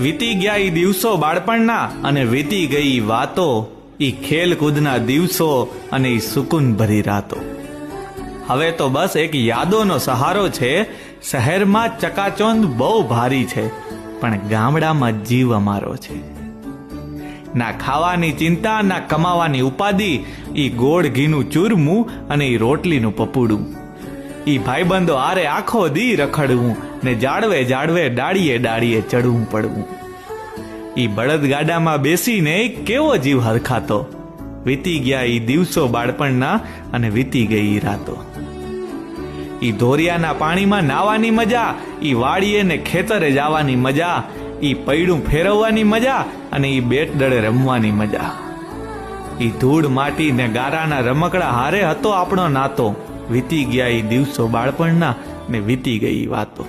વીતી ગયા ઈ દિવસો બાળપણના અને વીતી ગઈ વાતો, ઈ ખેલકૂદના દિવસો અને ઈ સુકૂન ભરી રાતો. હવે તો બસ એક યાદોનો સહારો છે. શહેરમાં ચકાચોંદ બહુ ભારી છે, પણ ગામડામાં જીવ અમારો છે. ના ખાવાની ચિંતા, ના કમાવાની ઉપાધિ, ઈ ગોળ ઘીનું ચૂરમું અને ઈ રોટલીનું પપુડું. ઈ ભાઈબંધો આરે આખો દી રખડવું ને જાડવે જાડવે ડાળીએ ડાળીએ ચડવું પડવું. ઈ બળદગાડામાં બેસીને કેવો જીવ હરખાતો. વીતી ગયા ઈ દિવસો બાળપણના અને વીતી ગઈ ઈ રાતો. ઈ ધોરિયાના પાણીમાં નાવાની મજા, ઈ વાડીએ ને ખેતરે જવાની મજા, ઈ પૈડું ફેરવવાની મજા અને ઈ બેટ દળે રમવાની મજા. ઈ ધૂળ માટી ને ગારાના રમકડા હારે હતો આપણો નાતો. વીતી ગયા ઈ દિવસો બાળપણના ને વીતી ગઈ વાતો.